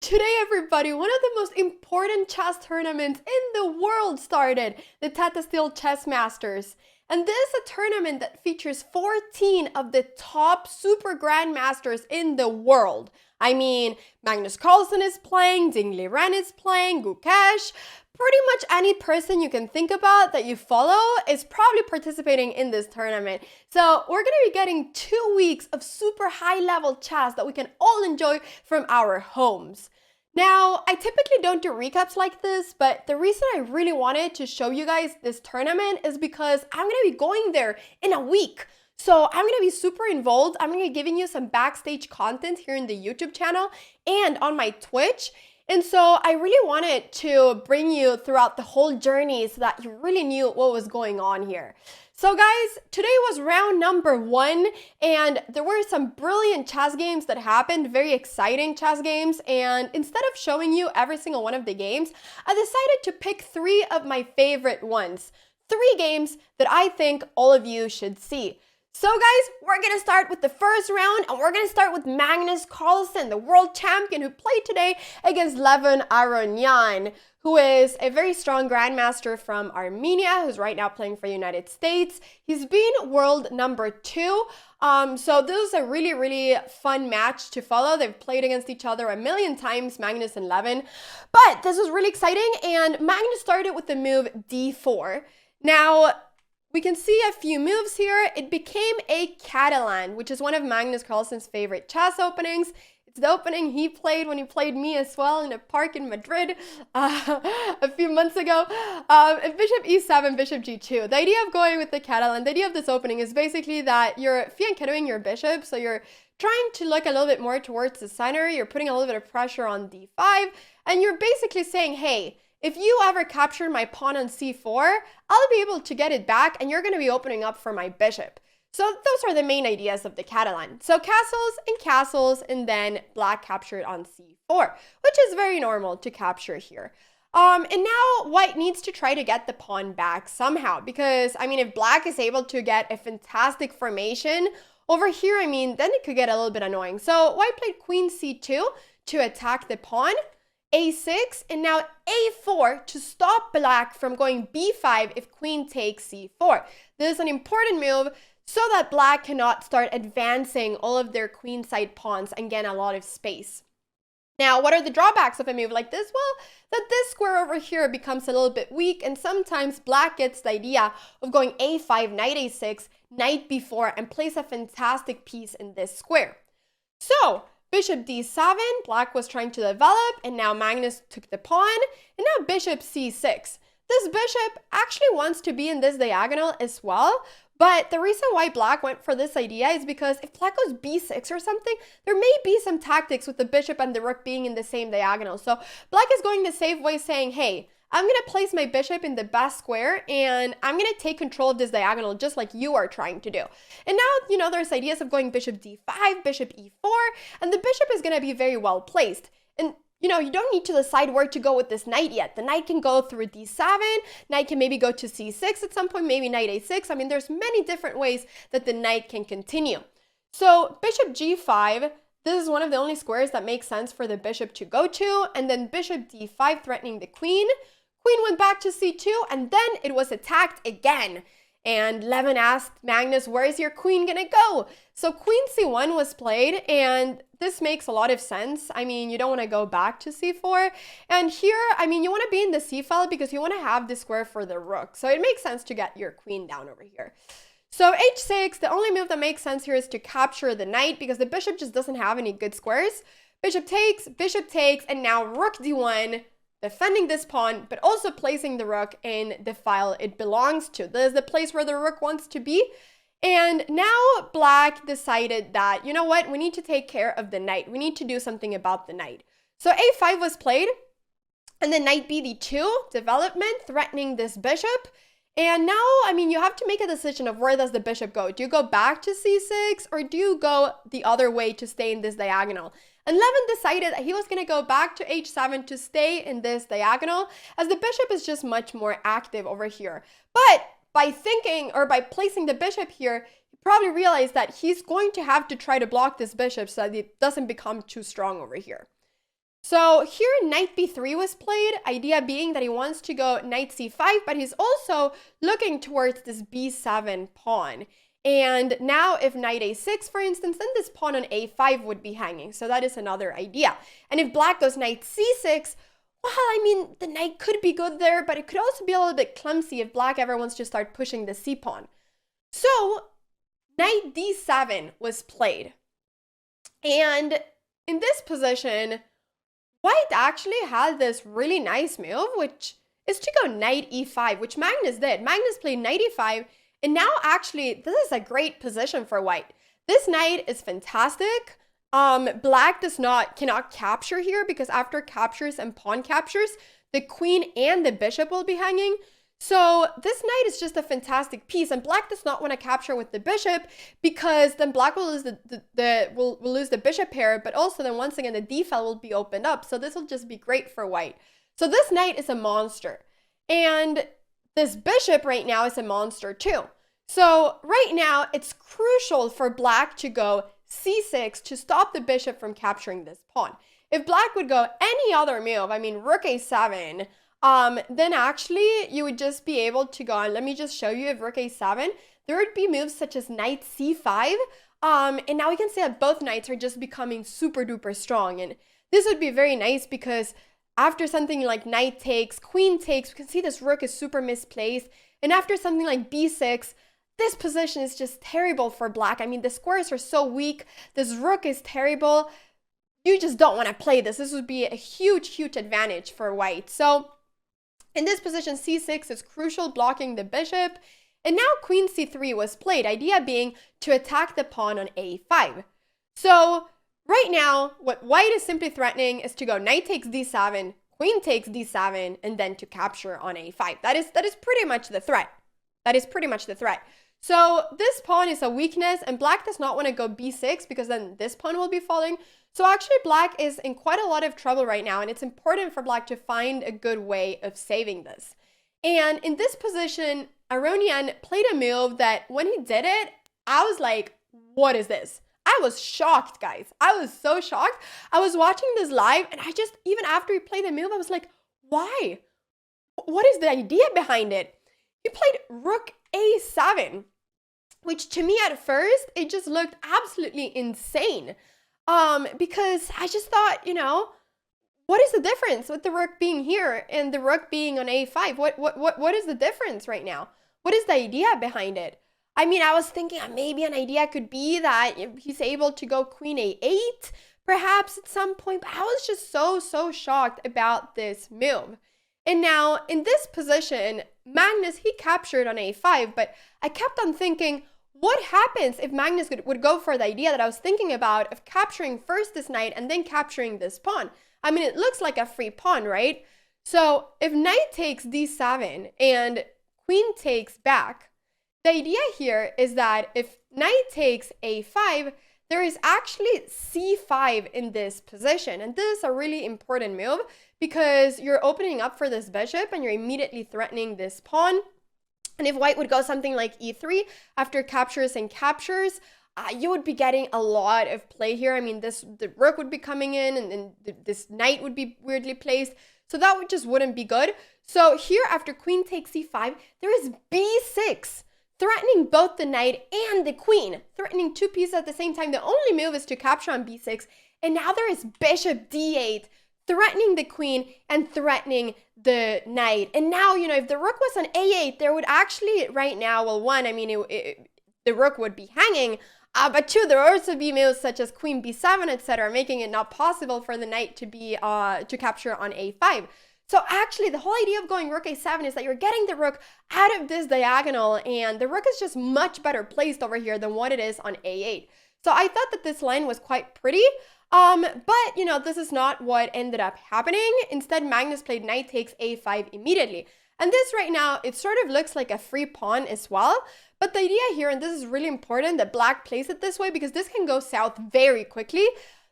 Today, everybody, one of the most important chess tournaments in the world started, the Tata Steel Chess Masters. And this is a tournament that features 14 of the top super grandmasters in the world. I mean, Magnus Carlsen is playing, Ren is playing, GUKESH. Pretty much any person you can think about that you follow is probably participating in this tournament. So we're going to be getting 2 weeks of super high level chess that we can all enjoy from our homes. Now, I typically don't do recaps like this, but the reason I really wanted to show you guys this tournament is because I'm going to be going there in a week. So I'm going to be super involved. I'm going to be giving you some backstage content here in the YouTube channel and on my Twitch. And so I really wanted to bring you throughout the whole journey so that you really knew what was going on here. So guys, today was round number 1, and there were some brilliant chess games that happened, very exciting chess games. And instead of showing you every single one of the games, I decided to pick 3 of my favorite ones. 3 games that I think all of you should see. So guys, we're going to start with the first round, and we're going to start with Magnus Carlsen, the world champion who played today against ARONIan, who is a very strong grandmaster from Armenia, who's right now playing for the United States. He's been world number 2. So this is a really, really fun match to follow. They've played against each other a million times, Magnus and Levin. But this was really exciting, and Magnus started with the move d4. Now, we can see a few moves here. It became a Catalan, which is one of Magnus Carlsen's favorite chess openings. It's the opening he played when he played me as well in a park in Madrid a few months ago. Bishop e7, bishop g2. The idea of going with the Catalan, the idea of this opening is basically that you're fianchettoing your bishop, so you're trying to look a little bit more towards the center. You're putting a little bit of pressure on d5, and you're basically saying, hey, if you ever capture my pawn on c4, I'll be able to get it back, and you're going to be opening up for my bishop. So those are the main ideas of the Catalan. So castles, and then black captured on c4, which is very normal to capture here. And now white needs to try to get the pawn back somehow, because, I mean, if black is able to get a fantastic formation over here, I mean, then it could get a little bit annoying. So white played queen c2 to attack the pawn, a6, and now a4 to stop black from going b5 if queen takes c4. This is an important move so that black cannot start advancing all of their queenside pawns and gain a lot of space. Now, what are the drawbacks of a move like this? Well, that this square over here becomes a little bit weak, and sometimes black gets the idea of going a5, knight a6, knight b4, and plays a fantastic piece in this square. So, bishop d7, black was trying to develop, and now Magnus took the pawn, and now bishop c6. This bishop actually wants to be in this diagonal as well, but the reason why black went for this idea is because if black goes b6 or something, there may be some tactics with the bishop and the rook being in the same diagonal. So black is going the safe way, saying, hey, I'm going to place my bishop in the best square, and I'm going to take control of this diagonal just like you are trying to do. And now, you know, there's ideas of going bishop d5, bishop e4, and the bishop is going to be very well placed. And, you know, you don't need to decide where to go with this knight yet. The knight can go through d7, knight can maybe go to c6 at some point, maybe knight a6. I mean, there's many different ways that the knight can continue. So bishop g5, this is one of the only squares that makes sense for the bishop to go to, and then bishop d5 threatening the queen. Queen went back to c2, and then it was attacked again. And Levin asked Magnus, where is your queen gonna go? So queen c1 was played, and this makes a lot of sense. I mean, you don't want to go back to c4. And here, I mean, you want to be in the c file because you want to have the square for the rook. So it makes sense to get your queen down over here. So h6, the only move that makes sense here is to capture the knight because the bishop just doesn't have any good squares. Bishop takes, and now rook d1, defending this pawn, but also placing the rook in the file it belongs to. This is the place where the rook wants to be. And now black decided that, you know what, we need to take care of the knight. We need to do something about the knight. So a5 was played, and then knight bd2, development, threatening this bishop. And now, I mean, you have to make a decision of where does the bishop go. Do you go back to c6, or do you go the other way to stay in this diagonal? And Levin decided that he was going to go back to h7 to stay in this diagonal, as the bishop is just much more active over here. But by thinking, or by placing the bishop here, he probably realized that he's going to have to try to block this bishop so that it doesn't become too strong over here. So here knight b3 was played, idea being that he wants to go knight c5, but he's also looking towards this b7 pawn. And now if knight a6, for instance, then this pawn on a5 would be hanging. So that is another idea. And if black goes knight c6, well, I mean, the knight could be good there, but it could also be a little bit clumsy if black ever wants to start pushing the c pawn. So knight d7 was played. And in this position, white actually had this really nice move, which is to go knight e5, which Magnus did. Magnus played knight e5, and now actually, this is a great position for white. This knight is fantastic. Black cannot capture here because after captures and pawn captures, the queen and the bishop will be hanging. So this knight is just a fantastic piece, and black does not want to capture with the bishop because then black will lose will lose the bishop pair, but also then once again the d file will be opened up. So this will just be great for white. So this knight is a monster, and this bishop right now is a monster too. So right now it's crucial for black to go c6 to stop the bishop from capturing this pawn. If black would go any other move, I mean rook a7, then actually you would just be able to go, and let me just show you if rook a7, there would be moves such as knight c5, and now we can see that both knights are just becoming super duper strong, and this would be very nice because after something like knight takes, queen takes, we can see this rook is super misplaced, and after something like b6, this position is just terrible for black. I mean, the squares are so weak, this rook is terrible, you just don't want to play this. This would be a huge, huge advantage for white. So in this position, c6 is crucial, blocking the bishop. And now queen c3 was played, idea being to attack the pawn on a5. So right now, what white is simply threatening is to go knight takes d7, queen takes d7, and then to capture on a5. That is pretty much the threat. That is pretty much the threat. So this pawn is a weakness, and black does not want to go b6 because then this pawn will be falling. So actually black is in quite a lot of trouble right now, and it's important for black to find a good way of saving this. And in this position, ARONIAN played a move that when he did it, I was like, what is this? I was shocked, guys. I was so shocked. I was watching this live, and I just, even after he played the move, I was like, why? What is the idea behind it? He played rook a7, which to me at first, it just looked absolutely insane. Because I just thought, you know, what is the difference with the rook being here and the rook being on a5? What is the difference right now? What is the idea behind it? I mean, I was thinking maybe an idea could be that he's able to go queen a8, perhaps at some point, but I was just so shocked about this move. And now in this position, Magnus, he captured on a5, but I kept on thinking, what happens if Magnus would go for the idea that I was thinking about of capturing first this knight and then capturing this pawn? I mean, it looks like a free pawn, right? So if knight takes d7 and queen takes back, the idea here is that if knight takes a5, there is actually c5 in this position. And this is a really important move because you're opening up for this bishop and you're immediately threatening this pawn. And if white would go something like e3 after captures and captures, you would be getting a lot of play here. I mean, the rook would be coming in, and then this knight would be weirdly placed. So that just wouldn't be good. So here, after queen takes c5, there is b6, threatening both the knight and the queen, threatening two pieces at the same time. The only move is to capture on b6. And now there is bishop d8, threatening the queen and threatening the knight. And now, you know, if the rook was on a8, there would actually, right now, well, one, I mean, the rook would be hanging, but two, there would also be moves such as queen b7, etc., making it not possible for the knight to be to capture on a5. So actually, the whole idea of going rook a7 is that you're getting the rook out of this diagonal, and the rook is just much better placed over here than what it is on a8. So I thought that this line was quite pretty. But, you know, this is not what ended up happening. Instead, Magnus played knight takes a5 immediately. And this right now, it sort of looks like a free pawn as well. But the idea here, and this is really important that black plays it this way because this can go south very quickly.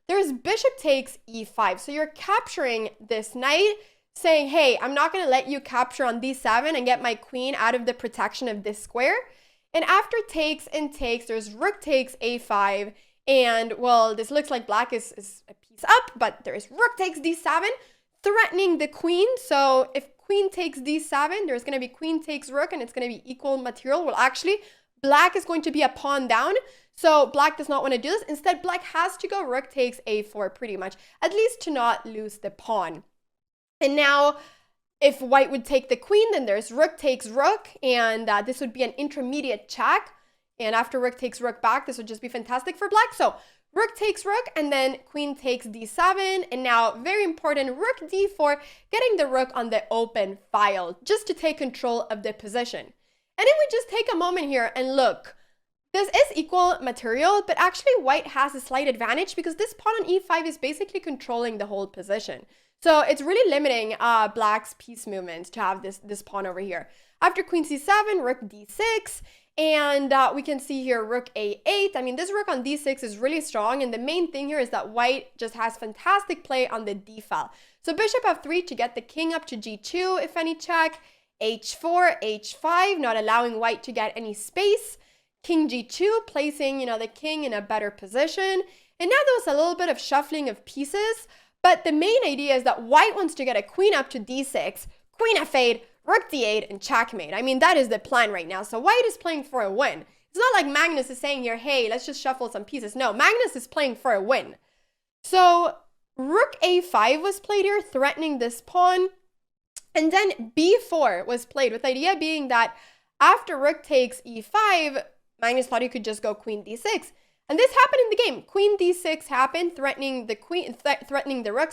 There's bishop takes e5. So you're capturing this knight, saying, hey, I'm not going to let you capture on d7 and get my queen out of the protection of this square. And after takes and takes, there's rook takes a5. And, well, this looks like black is a piece piece up, but there is rook takes d7, threatening the queen. So if queen takes d7, there's going to be queen takes rook, and it's going to be equal material. Well, actually, black is going to be a pawn down, so black does not want to do this. Instead, black has to go rook takes a4 pretty much, at least to not lose the pawn. And now, if white would take the queen, then there's rook takes rook, and this would be an intermediate check. And after rook takes rook back, this would just be fantastic for black. So rook takes rook, and then queen takes d7. And now, very important, rook d4, getting the rook on the open file, just to take control of the position. And if we just take a moment here and look, this is equal material, but actually white has a slight advantage because this pawn on e5 is basically controlling the whole position. So it's really limiting black's piece movements to have this pawn over here. After queen c7, rook d6, and we can see here rook a8. I mean, this rook on d6 is really strong, and the main thing here is that white just has fantastic play on the d file. So bishop f3 to get the king up to g2, if any check, h4, h5, not allowing white to get any space, king g2, placing, the king in a better position. And now there was a little bit of shuffling of pieces, but the main idea is that white wants to get a queen up to d6, queen f8, rook d8, and checkmate. I mean, that is the plan right now. So white is playing for a win. It's not like Magnus is saying here, hey, let's just shuffle some pieces. No, Magnus is playing for a win. So rook a5 was played here, threatening this pawn. And then b4 was played, with the idea being that after rook takes e5, Magnus thought he could just go queen d6. And this happened in the game. Queen d6 happened, threatening the queen, threatening the rook,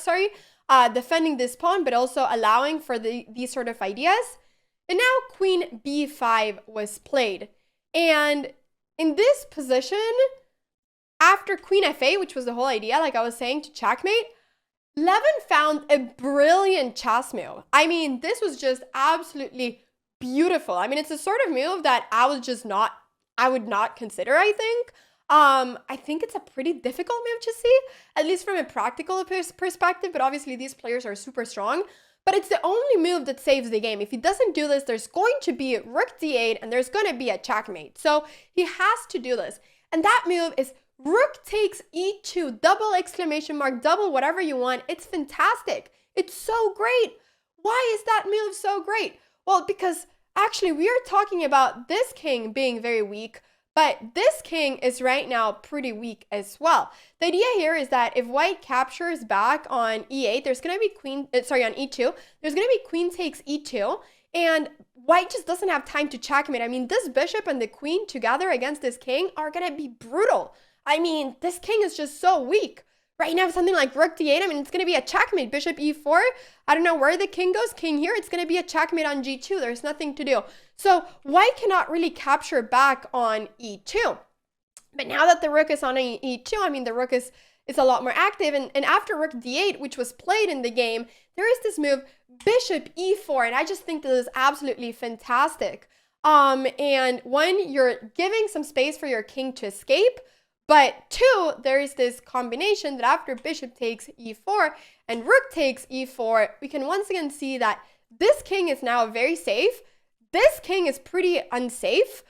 defending this pawn, but also allowing for these sort of ideas. And now queen b5 was played. And in this position, after queen f8, which was the whole idea, like I was saying, to checkmate, Levin found a brilliant chess move. I mean, this was just absolutely beautiful. I mean, it's a sort of move that I would not consider, I think. I think it's a pretty difficult move to see, at least from a practical perspective, but obviously these players are super strong. But it's the only move that saves the game. If he doesn't do this, there's going to be rook d8 and there's going to be a checkmate. So he has to do this. And that move is rook takes e2, double exclamation mark, double whatever you want. It's fantastic. It's so great. Why is that move so great? Well, because actually we are talking about this king being very weak, but this king is right now pretty weak as well. The idea here is that if white captures back on e8, there's going to be on e2, there's going to be queen takes e2, and white just doesn't have time to checkmate. I mean, this bishop and the queen together against this king are going to be brutal. I mean, this king is just so weak. Right now, something like rook d8, I mean, it's going to be a checkmate. Bishop e4, I don't know where the king goes. King here, it's going to be a checkmate on g2. There's nothing to do. So white cannot really capture back on e2. But now that the rook is on e2, I mean, the rook is a lot more active. And after rook d8, which was played in the game, there is this move, bishop e4. And I just think this is absolutely fantastic. And one, you're giving some space for your king to escape. But two, there is this combination that after bishop takes e4 and rook takes e4, we can once again see that this king is now very safe. This king is pretty unsafe.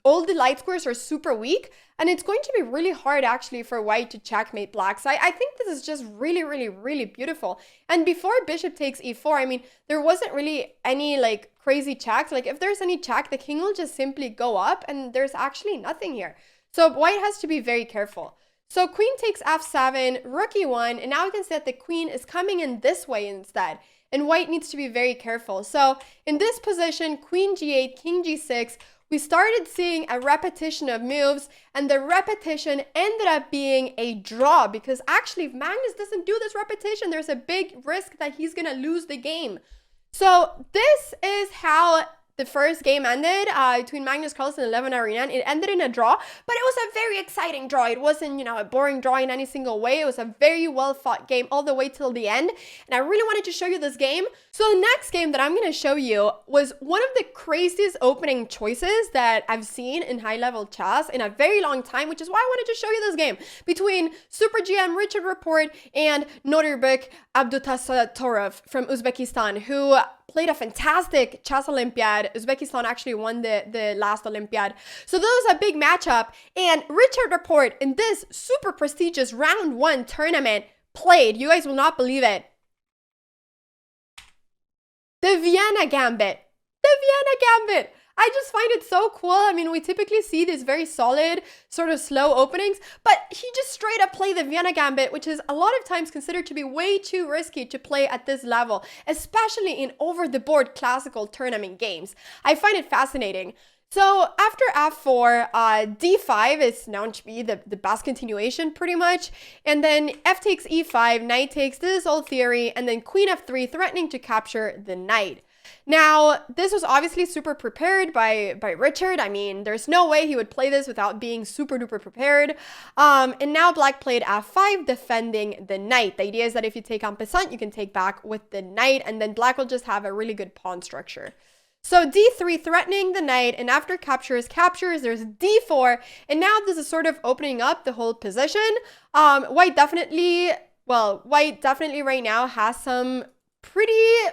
All the light squares are super weak, and it's going to be really hard actually for white to checkmate black. So I think this is just really, really, really beautiful. And before bishop takes e4, I mean, there wasn't really any crazy checks. If there's any check, the king will just simply go up, and there's actually nothing here. So white has to be very careful. So queen takes f7, rook e1, and now we can see that the queen is coming in this way instead. And white needs to be very careful. So in this position, queen g8, king g6, we started seeing a repetition of moves, and the repetition ended up being a draw, because actually if Magnus doesn't do this repetition, there's a big risk that he's gonna lose the game. So this is how the first game ended between Magnus Carlsen and Levin ARONIAN. It ended in a draw, but it was a very exciting draw. It wasn't, a boring draw in any single way. It was a very well fought game all the way till the end. And I really wanted to show you this game. So the next game that I'm going to show you was one of the craziest opening choices that I've seen in high level chess in a very long time, which is why I wanted to show you this game between Super GM Richard Rapport and NODIRBEK Abdutasatorov from Uzbekistan, who played a fantastic chess Olympiad Olympiad. Uzbekistan actually won the last Olympiad. So that was a big matchup. And Richard Rapport in this super prestigious round 1 tournament played, you guys will not believe it, the Vienna Gambit. The Vienna Gambit. I just find it so cool. I mean, we typically see these very solid, sort of slow openings, but he just straight up played the Vienna Gambit, which is a lot of times considered to be way too risky to play at this level, especially in over-the-board classical tournament games. I find it fascinating. So after f4, d5 is known to be the best continuation pretty much. And then f takes e5, knight takes, this is all theory, and then queen f3 threatening to capture the knight. Now, this was obviously super prepared by Richard. I mean, there's no way he would play this without being super duper prepared. And now black played f5, defending the knight. The idea is that if you take en passant, you can take back with the knight, and then black will just have a really good pawn structure. So d3 threatening the knight, and after captures, there's d4, and now this is sort of opening up the whole position. White definitely right now has some pretty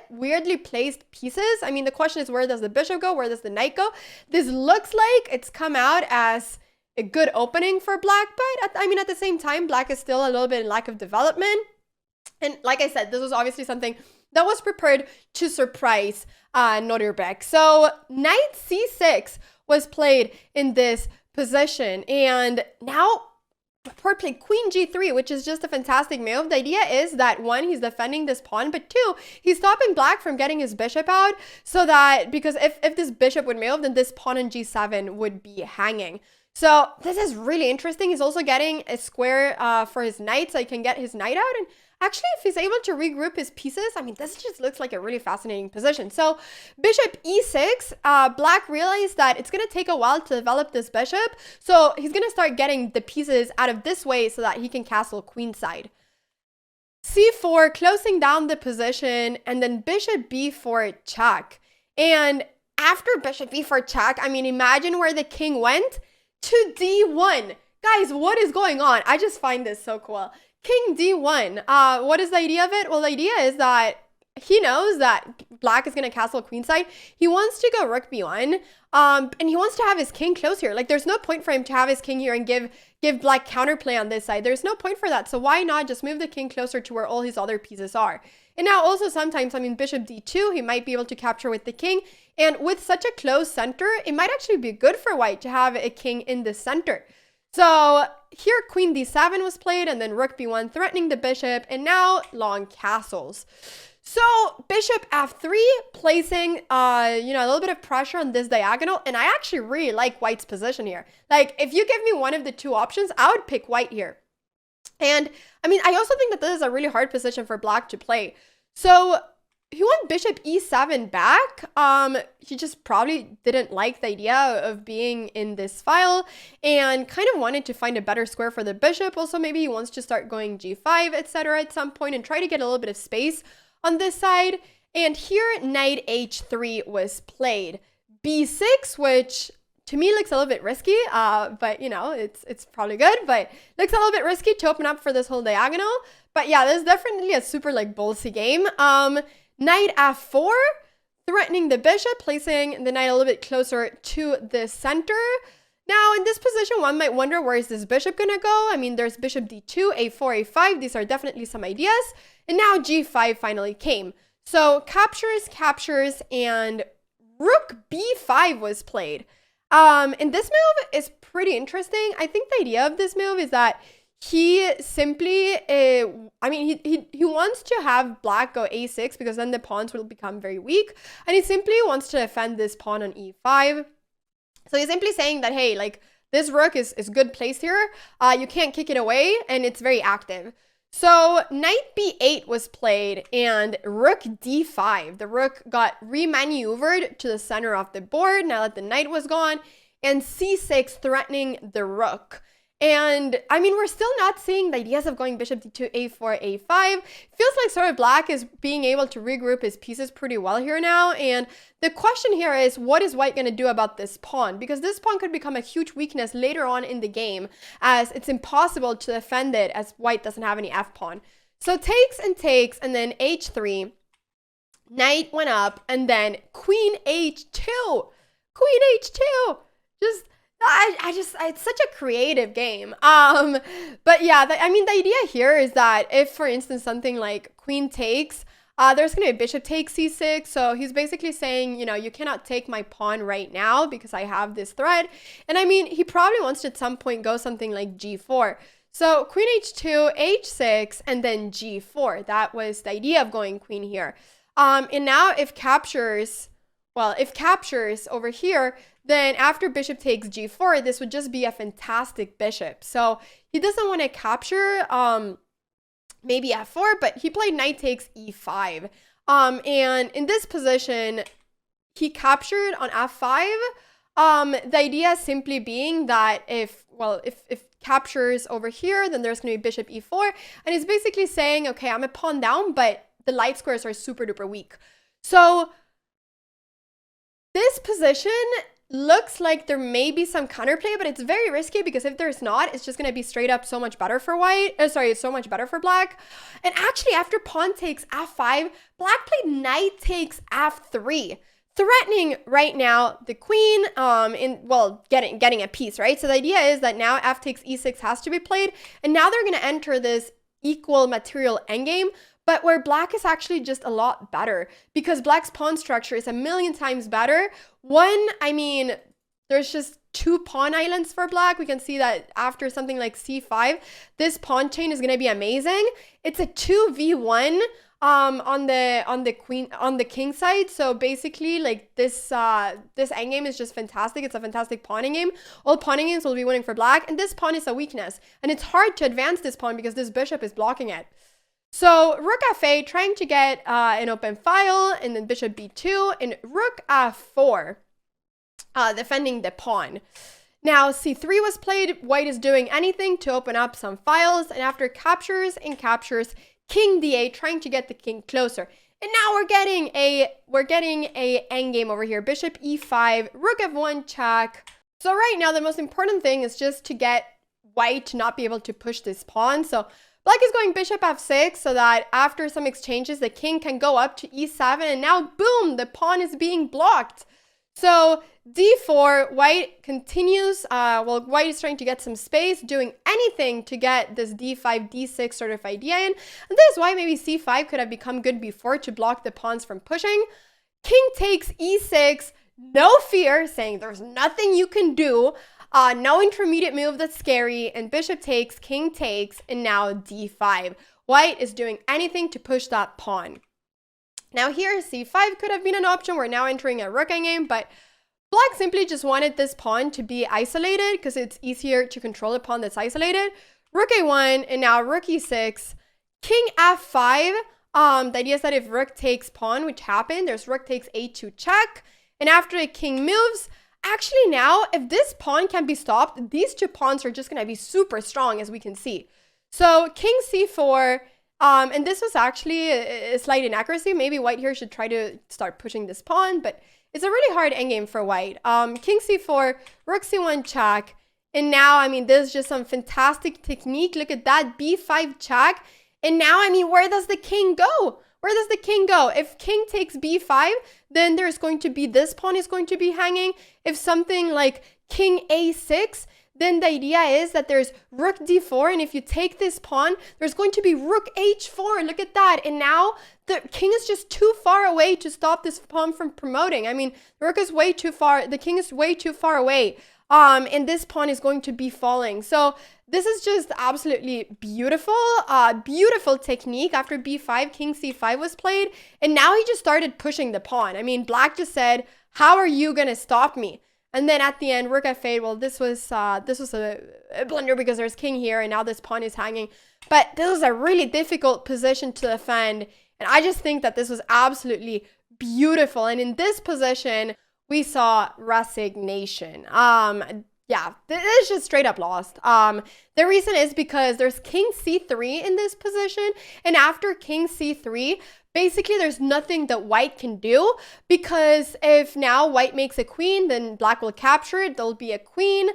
weirdly placed pieces. I mean, the question is, where does the bishop go? Where does the knight go? This looks like it's come out as a good opening for black, but at the same time, black is still a little bit in lack of development. And like I said, this was obviously something that was prepared to surprise NODIRBEK. So knight c6 was played in this position, and now Rapport played queen g3, which is just a fantastic move. The idea is that 1, he's defending this pawn, but 2, he's stopping black from getting his bishop out, so that, because if this bishop would move, then this pawn on g7 would be hanging. So this is really interesting. He's also getting a square for his knight, so he can get his knight out. And actually, if he's able to regroup his pieces, I mean, this just looks like a really fascinating position. So bishop e6, black realized that it's going to take a while to develop this bishop. So he's going to start getting the pieces out of this way so that he can castle queenside. c4, closing down the position, and then bishop b4 check. And after bishop b4 check, I mean, imagine where the king went to d1. Guys, what is going on? I just find this so cool. King d1. What is the idea of it? Well, the idea is that he knows that black is going to castle queenside. He wants to go rook b1, and he wants to have his king close here. Like, there's no point for him to have his king here and give black counterplay on this side. There's no point for that. So why not just move the king closer to where all his other pieces are? And now also sometimes, I mean, bishop d2, he might be able to capture with the king. And with such a close center, it might actually be good for white to have a king in the center. So here queen d7 was played, and then rook b1 threatening the bishop, and now long castles. So bishop f3, placing a little bit of pressure on this diagonal, and I actually really like white's position here. Like, if you give me one of the two options, I would pick white here. And I mean, I also think that this is a really hard position for black to play. So he went bishop e7 back. He just probably didn't like the idea of being in this file and kind of wanted to find a better square for the bishop. Also, maybe he wants to start going g5, etc. at some point and try to get a little bit of space on this side. And here knight h3 was played. b6, which to me looks a little bit risky, but you know, it's probably good, but looks a little bit risky to open up for this whole diagonal. But yeah, this is definitely a super like ballsy game. Knight f4, threatening the bishop, placing the knight a little bit closer to the center. Now, in this position, one might wonder, where is this bishop going to go? I mean, there's bishop d2, a4, a5. These are definitely some ideas. And now g5 finally came. So captures, and rook b5 was played. And this move is pretty interesting. I think the idea of this move is that he simply, he wants to have black go a6 because then the pawns will become very weak. And he simply wants to defend this pawn on e5. So he's simply saying that, hey, like, this rook is good placed here. You can't kick it away, and it's very active. So knight b8 was played, and rook d5. The rook got remaneuvered to the center of the board now that the knight was gone, and c6 threatening the rook. And I mean, we're still not seeing the ideas of going bishop d2, a4, a5. Feels like sort of black is being able to regroup his pieces pretty well here now. And the question here is, what is white going to do about this pawn? Because this pawn could become a huge weakness later on in the game, as it's impossible to defend it as white doesn't have any f-pawn. So takes, and then h3. Knight went up, and then queen h2. Queen h2. Just, it's such a creative game. But yeah, I mean, the idea here is that if, for instance, something like queen takes, there's going to be bishop takes c6. So he's basically saying, you know, you cannot take my pawn right now because I have this threat. And I mean, he probably wants to at some point go something like g4. So queen h2, h6, and then g4. That was the idea of going queen here. And now if captures, well, if captures over here, then after bishop takes g4, this would just be a fantastic bishop. So he doesn't want to capture maybe f4, but he played knight takes e5. And in this position, he captured on f5. The idea simply being that if captures over here, then there's going to be bishop e4. And he's basically saying, okay, I'm a pawn down, but the light squares are super duper weak. So this position looks like there may be some counterplay, but it's very risky because if there's not, it's just going to be straight up so much better for white. It's so much better for black. And actually, after pawn takes f5, black played knight takes f3, threatening right now the queen, getting a piece, right? So the idea is that now f takes e6 has to be played, and now they're going to enter this equal material endgame, but where black is actually just a lot better because black's pawn structure is a million times better. One, I mean, there's just 2 pawn islands for black. We can see that after something like c5, this pawn chain is going to be amazing. It's a 2v1 on the king side. So basically, like this endgame is just fantastic. It's a fantastic pawning game. All pawning games will be winning for black, and this pawn is a weakness, and it's hard to advance this pawn because this bishop is blocking it. So rook f8, trying to get an open file, and then bishop b2, and rook f4, defending the pawn. Now c3 was played. White is doing anything to open up some files, and after captures and captures, king d8, trying to get the king closer. And now we're getting a endgame over here. Bishop e5, rook f1 check. So right now the most important thing is just to get white to not be able to push this pawn. So black is going bishop f6 so that after some exchanges, the king can go up to e7, and now boom, the pawn is being blocked. So d4, white continues, white is trying to get some space, doing anything to get this d5, d6 sort of idea in. And this is why maybe c5 could have become good before to block the pawns from pushing. King takes e6, no fear, saying there's nothing you can do. No intermediate move that's scary, and bishop takes, king takes, and now d5. White is doing anything to push that pawn. Now here, c5 could have been an option. We're now entering a rook endgame, but black simply just wanted this pawn to be isolated because it's easier to control a pawn that's isolated. Rook a1, and now rook e6, king f5. The idea is that if rook takes pawn, which happened, there's rook takes a2 check, and after the king moves, actually now, if this pawn can be stopped, these 2 pawns are just going to be super strong, as we can see. So king c4, and this was actually a slight inaccuracy. Maybe white here should try to start pushing this pawn, but it's a really hard endgame for white. King c4, rook c1 check, and now, I mean, this is just some fantastic technique. Look at that, b5 check, and now, I mean, where does the king go? Where does the king go? If king takes b5, then there's going to be, this pawn is going to be hanging. If something like king a6, then the idea is that there's rook d4, and if you take this pawn, there's going to be rook h4. Look at that. And now the king is just too far away to stop this pawn from promoting. I mean, the rook is way too far. The king is way too far away. And this pawn is going to be falling. So this is just absolutely beautiful, beautiful technique. After b5, king c5 was played, and now he just started pushing the pawn. I mean, black just said, how are you going to stop me? And then at the end, rook f8, well, this was a blunder because there's king here, and now this pawn is hanging. But this was a really difficult position to defend, and I just think that this was absolutely beautiful. And in this position, we saw resignation. Yeah, this is just straight up lost. The reason is because there's king c3 in this position, and after king c3, basically there's nothing that white can do, because if now white makes a queen, then black will capture it, there'll be a queen.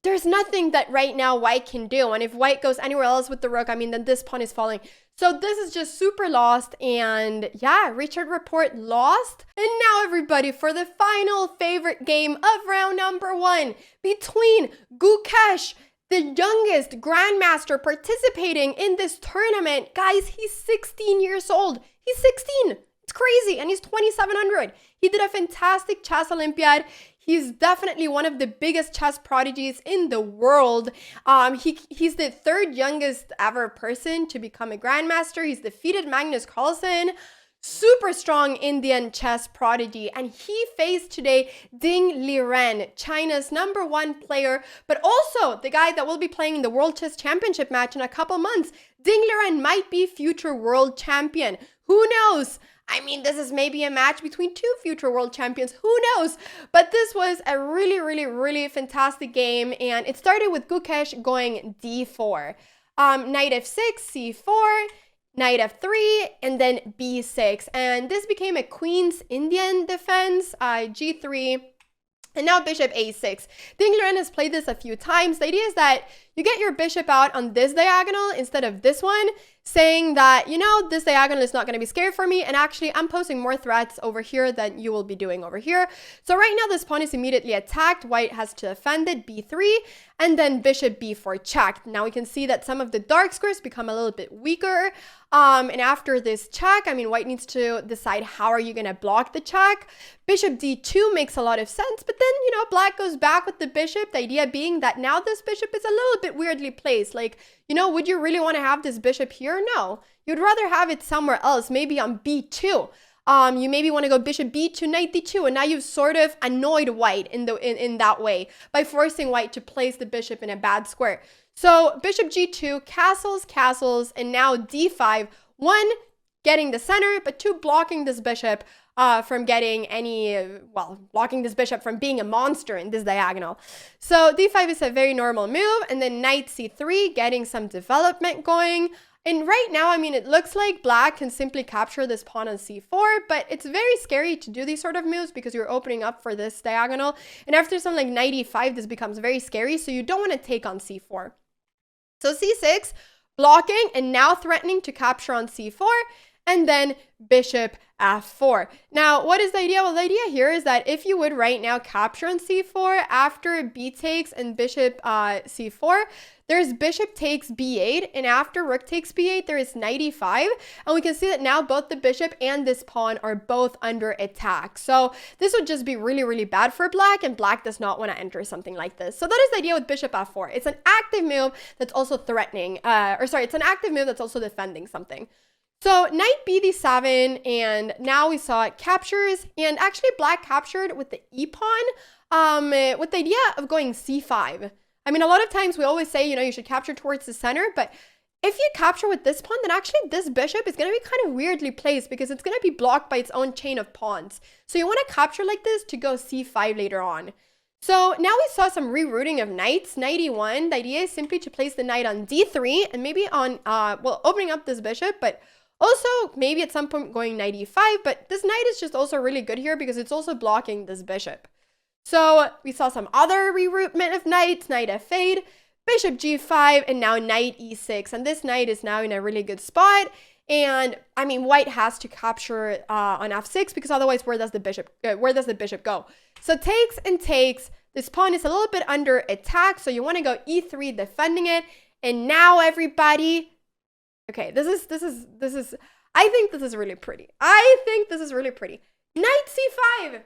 There's nothing that right now white can do, and if white goes anywhere else with the rook, I mean, then this pawn is falling. So this is just super lost, and yeah, Richard Rapport lost. And now everybody, for the final favorite game of round number 1 between GUKESH, the youngest grandmaster participating in this tournament. Guys, he's 16 years old. He's 16. It's crazy, and he's 2,700. He did a fantastic chess Olympiad. He's definitely one of the biggest chess prodigies in the world. He's the 3rd youngest ever person to become a grandmaster. He's defeated Magnus Carlsen. Super strong Indian chess prodigy. And he faced today Ding Liren, China's #1 player, but also the guy that will be playing in the World Chess Championship match in a couple months. Ding Liren might be future world champion. Who knows? I mean, this is maybe a match between 2 future world champions. Who knows? But this was a really fantastic game. And it started with GUKESH going d4. Knight f6, c4, knight f3, and then b6. And this became a Queen's Indian defense, g3. And now bishop a6. Ding Liren has played this a few times. The idea is that you get your bishop out on this diagonal instead of this one, saying that, you know, this diagonal is not going to be scary for me, and actually I'm posing more threats over here than you will be doing over here. So right now this pawn is immediately attacked. White has to defend it, b3, and then bishop b4 checked. Now we can see that some of the dark squares become a little bit weaker. And after this check, I mean, white needs to decide how are you going to block the check. Bishop d2 makes a lot of sense, but then, you know, black goes back with the bishop. The idea being that now this bishop is a little bit weirdly placed. Like, you know, would you really want to have this bishop here? No, you'd rather have it somewhere else, maybe on b2. You maybe want to go bishop b2, knight d2, and now you've sort of annoyed white in that way by forcing white to place the bishop in a bad square. So bishop g2, castles, and now d5. 1, getting the center, but 2, blocking this bishop from getting blocking this bishop from being a monster in this diagonal. So d5 is a very normal move, and then knight c3, getting some development going. And right now, I mean, it looks like black can simply capture this pawn on c4, but it's very scary to do these sort of moves because you're opening up for this diagonal. And after something like knight e5, this becomes very scary, so you don't want to take on c4. So c6, blocking, and now threatening to capture on c4, and then bishop f4. Now, what is the idea? Well, the idea here is that if you would right now capture on c4 after b takes and bishop c4, there's bishop takes b8, and after rook takes b8, there is knight e5, and we can see that now both the bishop and this pawn are both under attack. So this would just be really bad for black, and black does not want to enter something like this. So that is the idea with bishop f4. It's an active move that's also threatening, it's an active move that's also defending something. So knight bd7, and now we saw it captures, and actually black captured with the e-pawn with the idea of going c5. I mean, a lot of times we always say, you know, you should capture towards the center, but if you capture with this pawn, then actually this bishop is going to be kind of weirdly placed because it's going to be blocked by its own chain of pawns. So you want to capture like this to go c5 later on. So now we saw some rerouting of knights. Knight e1, the idea is simply to place the knight on d3 and maybe on, opening up this bishop, but also maybe at some point going knight e5, but this knight is just also really good here because it's also blocking this bishop. So we saw some other reroutement of knights, knight f8, bishop g5, and now knight e6. And this knight is now in a really good spot. And I mean, white has to capture on f6 because otherwise, where does the bishop go? So takes and takes. This pawn is a little bit under attack, so you want to go e3, defending it. And now everybody, okay, this is. I think this is really pretty. Knight c5.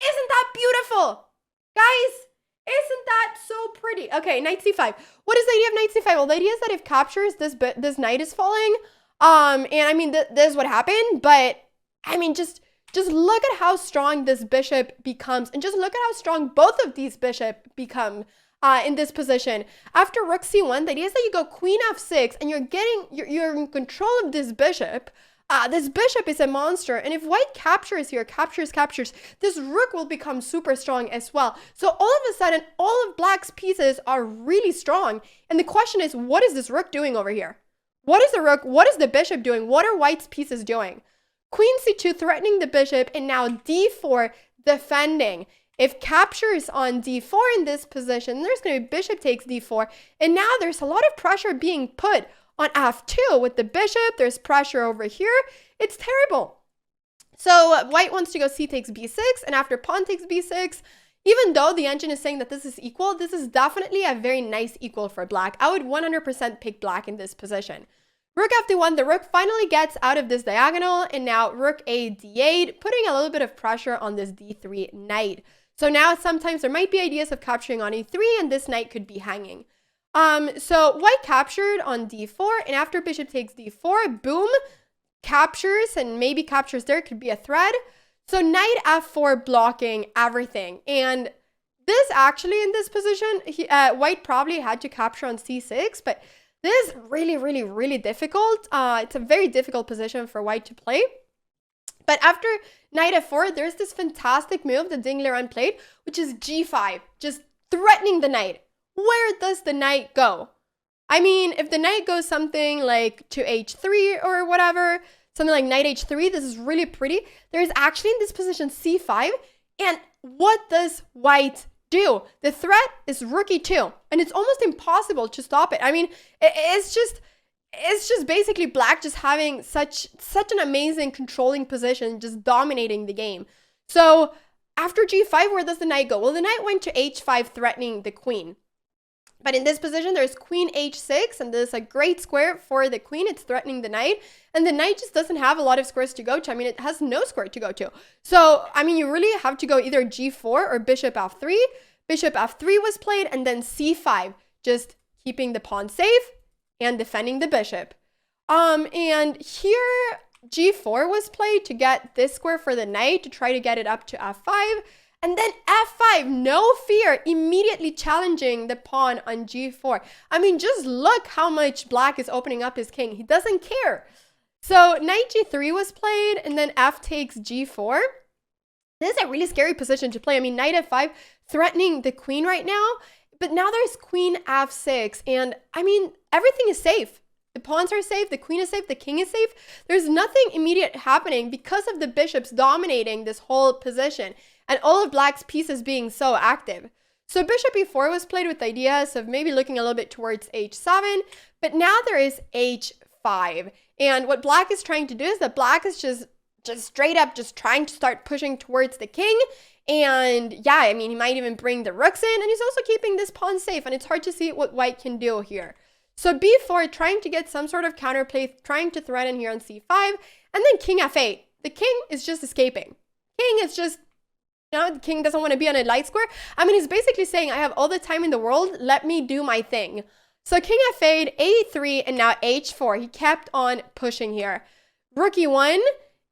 Isn't that beautiful? Guys, isn't that so pretty? Okay, knight c5. What is the idea of knight c5? Well, the idea is that if captures, this knight is falling. And I mean, this is what happened. But I mean, just look at how strong this bishop becomes. And just look at how strong both of these bishops become in this position. After rook c1, the idea is that you go queen f6. And you're in control of this bishop. This bishop is a monster, and if white captures here, captures, this rook will become super strong as well. So all of a sudden, all of black's pieces are really strong. And the question is, what is this rook doing over here? What is the rook? What is the bishop doing? What are white's pieces doing? Queen c2 threatening the bishop, and now d4 defending. If captures on d4 in this position, there's going to be bishop takes d4, and now there's a lot of pressure being put on f2 with the bishop. There's pressure over here. It's terrible. So white wants to go c takes b6, and after pawn takes b6, even though the engine is saying that this is equal, this is definitely a very nice equal for black. I would 100% pick black in this position. Rook f1, the rook finally gets out of this diagonal, and now rook a d8, putting a little bit of pressure on this d3 knight. So now sometimes there might be ideas of capturing on e3, and this knight could be hanging. So white captured on d4, and after bishop takes d4, boom, captures, and maybe captures there, could be a threat. So knight f4 blocking everything. And this actually in this position, white probably had to capture on c6, but this is really, really, really difficult. It's a very difficult position for white to play. But after knight f4, there's this fantastic move that Ding Liren played, which is g5, just threatening the knight. Where does the knight go? I mean, if the knight goes something like to h3 or whatever, something like knight h3, this is really pretty. There's actually in this position c5, and what does white do? The threat is rook e2, and it's almost impossible to stop it. I mean, it's just basically black just having such an amazing controlling position, just dominating the game. So after g5, where does the knight go? Well, the knight went to h5, threatening the queen. But in this position, there's queen h6, and this is a great square for the queen. It's threatening the knight, and the knight just doesn't have a lot of squares to go to. I mean, it has no square to go to. So, I mean, you really have to go either g4 or bishop f3. Bishop f3 was played, and then c5, just keeping the pawn safe and defending the bishop. And here, g4 was played to get this square for the knight, to try to get it up to f5. And then f5, no fear, immediately challenging the pawn on g4. I mean, just look how much black is opening up his king. He doesn't care. So knight g3 was played, and then f takes g4. This is a really scary position to play. I mean, knight f5, threatening the queen right now. But now there's queen f6, and I mean, everything is safe. The pawns are safe, the queen is safe, the king is safe. There's nothing immediate happening because of the bishops dominating this whole position, and all of black's pieces being so active. So bishop e4 was played with ideas of maybe looking a little bit towards h7, but now there is h5. And what black is trying to do is that black is just straight up just trying to start pushing towards the king. And yeah, I mean, he might even bring the rooks in, and he's also keeping this pawn safe, and it's hard to see what white can do here. So b4, trying to get some sort of counterplay, trying to threaten here on c5, and then king f8. The king is just escaping. King is just, the king doesn't want to be on a light square. I mean, he's basically saying, I have all the time in the world, let me do my thing. So king f8, a3, and now h4. He kept on pushing here. Rook e1,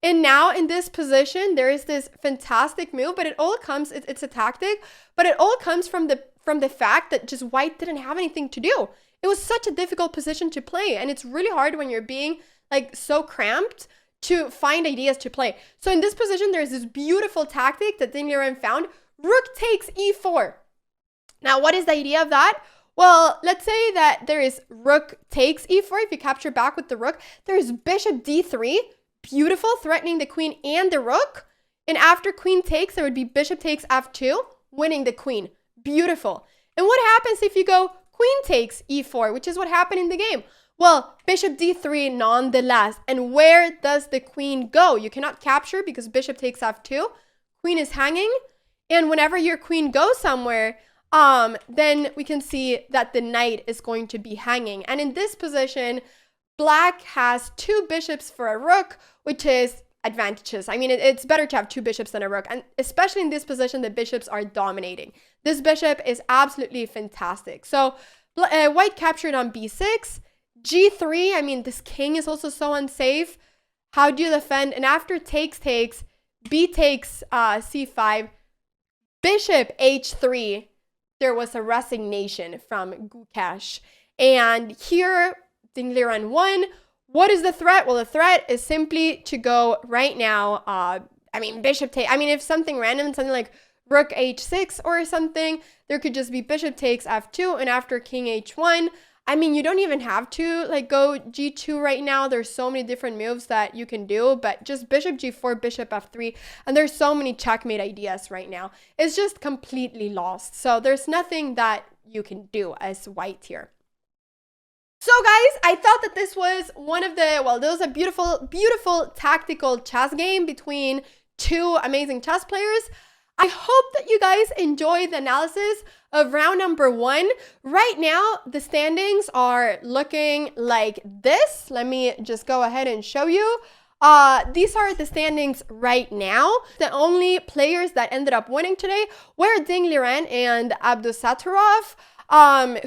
and now in this position, there is this fantastic move, but it all comes, it's a tactic, but it all comes from the fact that just white didn't have anything to do. It was such a difficult position to play, and it's really hard when you're being like so cramped to find ideas to play. So in this position, there's this beautiful tactic that Ding Liren found. Rook takes e4. Now, what is the idea of that? Well, let's say that there is rook takes e4. If you capture back with the rook, there's bishop d3. Beautiful, threatening the queen and the rook. And after queen takes, there would be bishop takes f2, winning the queen. Beautiful. And what happens if you go queen takes e4, which is what happened in the game? Well, bishop d3 nonetheless. And where does the queen go? You cannot capture because bishop takes f2. Queen is hanging. And whenever your queen goes somewhere, then we can see that the knight is going to be hanging. And in this position, black has two bishops for a rook, which is advantageous. I mean, it's better to have two bishops than a rook. And especially in this position, the bishops are dominating. This bishop is absolutely fantastic. So white captured on b6. g3, I mean, this king is also so unsafe. How do you defend? And after takes, b takes c5, bishop h3, there was a resignation from GUKESH. And here, Ding Liren won. What is the threat? Well, the threat is simply to go right now. I mean, bishop take. I mean, if something random, something like rook h6 or something, there could just be bishop takes f2, and after king h1. I mean, you don't even have to like go g2 right now. There's so many different moves that you can do, but just bishop g4, bishop f3, and there's so many checkmate ideas right now. It's just completely lost. So there's nothing that you can do as white here. So guys, I thought that this was one of the, well, there was a beautiful, beautiful tactical chess game between two amazing chess players. I hope that you guys enjoyed the analysis of round number 1. Right now, the standings are looking like this. Let me just go ahead and show you. These are the standings right now. The only players that ended up winning today were Ding Liren and Abdusattorov,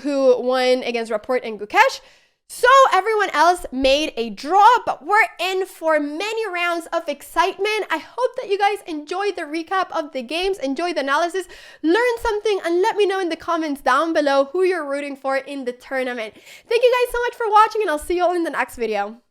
who won against Rapport and GUKESH. So everyone else made a draw, but we're in for many rounds of excitement. I hope that you guys enjoyed the recap of the games, enjoyed the analysis, learned something, and let me know in the comments down below who you're rooting for in the tournament. Thank you guys so much for watching, and I'll see you all in the next video.